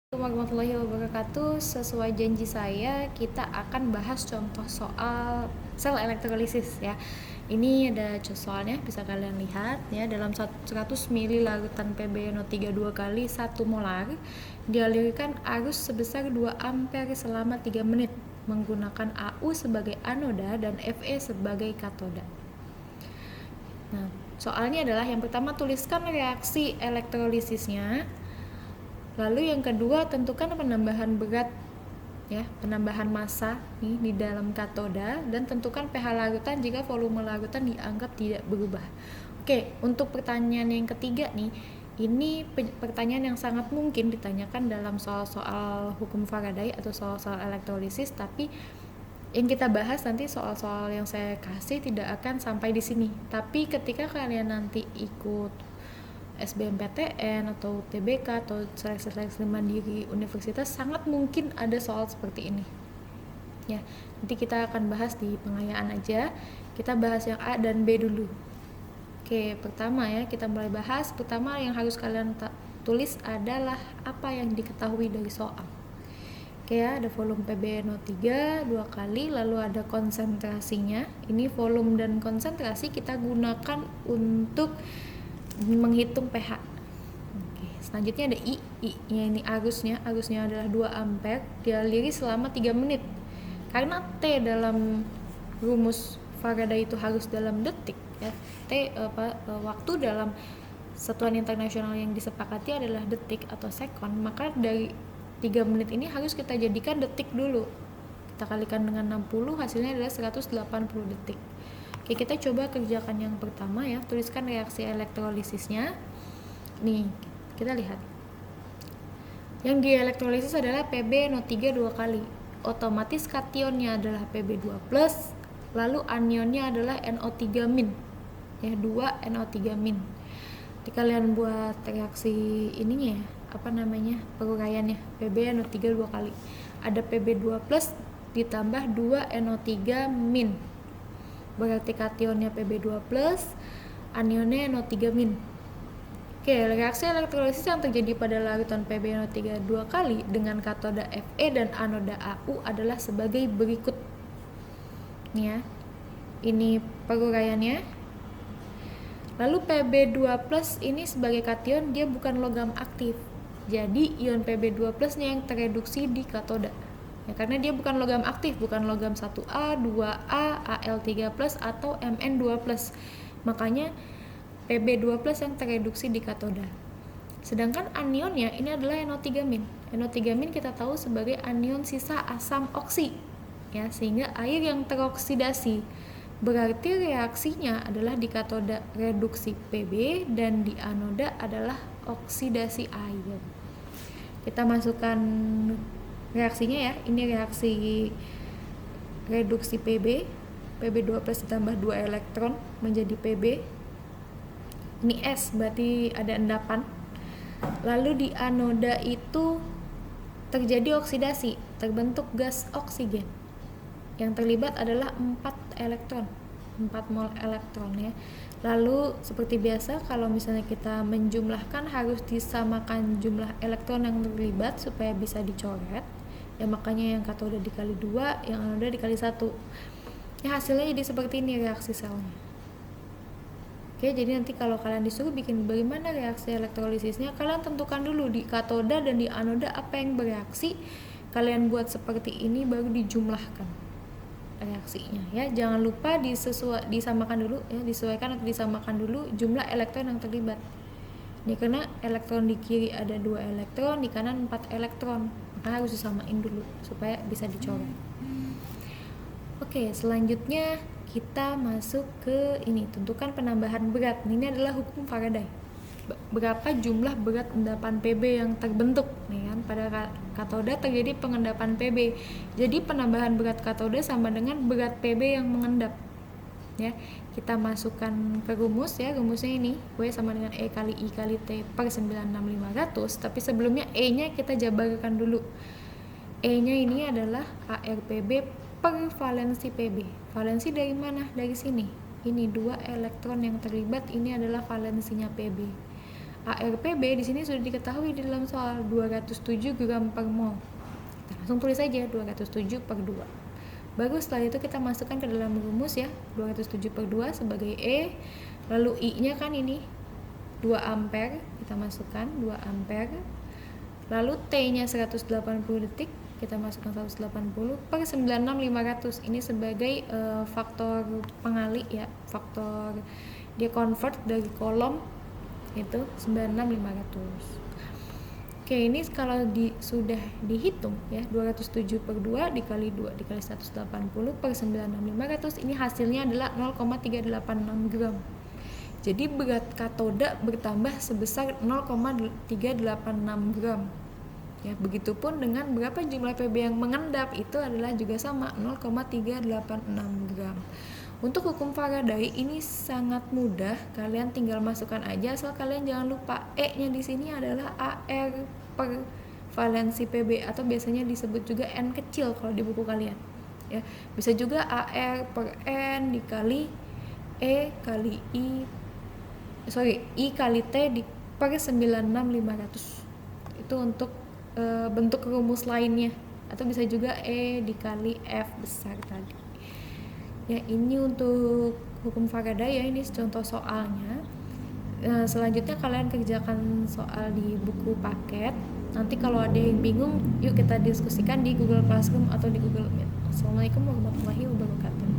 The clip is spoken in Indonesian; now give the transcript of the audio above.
Warahmatullahi wabarakatuh. Sesuai janji saya, kita akan bahas contoh soal sel elektrolisis ya. Ini ada soalnya, bisa kalian lihat ya. Dalam 100 ml larutan PbNO3 2 kali 1 molar dialirkan arus sebesar 2 ampere selama 3 menit menggunakan AU sebagai anoda dan Fe sebagai katoda. Nah, soalnya adalah yang pertama, tuliskan reaksi elektrolisisnya. Lalu yang kedua, tentukan penambahan berat ya, penambahan massa nih di dalam katoda, dan tentukan pH larutan jika volume larutan dianggap tidak berubah. Oke, untuk pertanyaan yang ketiga nih, ini pertanyaan yang sangat mungkin ditanyakan dalam soal-soal hukum Faraday atau soal-soal elektrolisis, tapi yang kita bahas nanti soal-soal yang saya kasih tidak akan sampai di sini. Tapi ketika kalian nanti ikut SBMPTN atau TBK atau seleksi mandiri universitas, sangat mungkin ada soal seperti ini ya. Nanti kita akan bahas di pengayaan aja. Kita bahas yang A dan B dulu. Oke, pertama ya, kita mulai bahas. Pertama yang harus kalian tulis adalah apa yang diketahui dari soal. Oke ya, ada volume PbNO3 2 kali, lalu ada konsentrasinya. Ini volume dan konsentrasi kita gunakan untuk menghitung pH. Oke, selanjutnya ada I-nya ini arusnya adalah 2 ampere, dialiri selama 3 menit. Karena T dalam rumus Faraday itu harus dalam detik ya. Waktu dalam satuan internasional yang disepakati adalah detik atau sekon, maka dari 3 menit ini harus kita jadikan detik dulu. Kita kalikan dengan 60, hasilnya adalah 180 detik. Oke, kita coba kerjakan yang pertama ya. Tuliskan reaksi elektrolisisnya. Nih, kita lihat. Yang dielektrolisis adalah PbNO3 2 kali. Otomatis kationnya adalah Pb2+, lalu anionnya adalah NO3-. Ya, 2 NO3-. Jadi kalian buat reaksi ininya ya, peruraiannya. PbNO3 2 kali. Ada Pb2+ ditambah 2 NO3-. Berarti kationnya Pb2+, anionnya NO3-. Oke, reaksi elektrolisis yang terjadi pada larutan PbNO3 2 kali dengan katoda Fe dan anoda AU adalah sebagai berikut. Nih ya, ini peruraiannya. Lalu Pb2+ ini sebagai kation, dia bukan logam aktif. Jadi ion Pb2+ nya yang tereduksi di katoda. Ya, karena dia bukan logam aktif, bukan logam 1A, 2A, Al3+, atau Mn2+. Makanya Pb2+ yang tereduksi di katoda. Sedangkan anionnya ini adalah NO3-. NO3- kita tahu sebagai anion sisa asam oksi. Ya, sehingga air yang teroksidasi. Berarti reaksinya adalah di katoda reduksi Pb dan di anoda adalah oksidasi air. Kita masukkan reaksinya ya. Ini reaksi reduksi Pb2+ ditambah 2 elektron menjadi Pb. Ini S, berarti ada endapan. Lalu di anoda itu terjadi oksidasi, terbentuk gas oksigen. Yang terlibat adalah 4 elektron, 4 mol elektron ya. Lalu seperti biasa, kalau misalnya kita menjumlahkan harus disamakan jumlah elektron yang terlibat supaya bisa dicoret. Ya, makanya yang katoda dikali 2, yang anoda dikali 1. Ya, hasilnya jadi seperti ini reaksi selnya. Oke, jadi nanti kalau kalian disuruh bikin bagaimana reaksi elektrolisisnya, kalian tentukan dulu di katoda dan di anoda apa yang bereaksi. Kalian buat seperti ini baru dijumlahkan reaksinya ya. Jangan lupa disamakan dulu ya, disesuaikan atau disamakan dulu jumlah elektron yang terlibat. Ini karena elektron di kiri ada 2 elektron, di kanan 4 elektron. Maka harus disamain dulu supaya bisa dicoret. Oke, selanjutnya kita masuk ke ini, tentukan penambahan berat. Ini adalah hukum Faraday. Berapa jumlah berat endapan Pb yang terbentuk nih kan. Pada katoda terjadi pengendapan Pb. Jadi penambahan berat katoda sama dengan berat Pb yang mengendap. Ya, kita masukkan ke rumus ya. Rumusnya ini W sama dengan E kali I kali T per 96500. Tapi sebelumnya E-nya kita jabarkan dulu. E-nya ini adalah ARPB per valensi Pb. Valensi dari mana? Dari sini. Ini 2 elektron yang terlibat, ini adalah valensinya Pb. ARPB di sini sudah diketahui di dalam soal 207 gram per mol. Kita langsung tulis saja 207 per 2. Baru setelah itu kita masukkan ke dalam rumus ya, 207 per 2 sebagai E, lalu I-nya kan ini 2 ampere, kita masukkan 2 ampere, lalu T-nya 180 detik, kita masukkan 180 per 96500, ini sebagai faktor pengali ya, faktor dia convert dari kolom itu 96500. Oke, ini kalau sudah dihitung ya, 207 per 2 dikali 2 dikali 180 per 96500, ini hasilnya adalah 0,386 gram. Jadi berat katoda bertambah sebesar 0,386 gram. Ya, begitupun dengan berapa jumlah PB yang mengendap, itu adalah juga sama 0,386 gram. Untuk hukum Faraday ini sangat mudah, kalian tinggal masukkan aja, asal kalian jangan lupa E-nya di sini adalah AR per valensi PB, atau biasanya disebut juga N kecil kalau di buku kalian. Ya, bisa juga AR per N dikali E kali I kali T per 96500. Itu untuk bentuk rumus lainnya, atau bisa juga E dikali F besar tadi. Ya, ini untuk hukum Faraday ya, ini contoh soalnya. Selanjutnya kalian kerjakan soal di buku paket. Nanti kalau ada yang bingung, yuk kita diskusikan di Google Classroom atau di Google Meet. Assalamualaikum warahmatullahi wabarakatuh.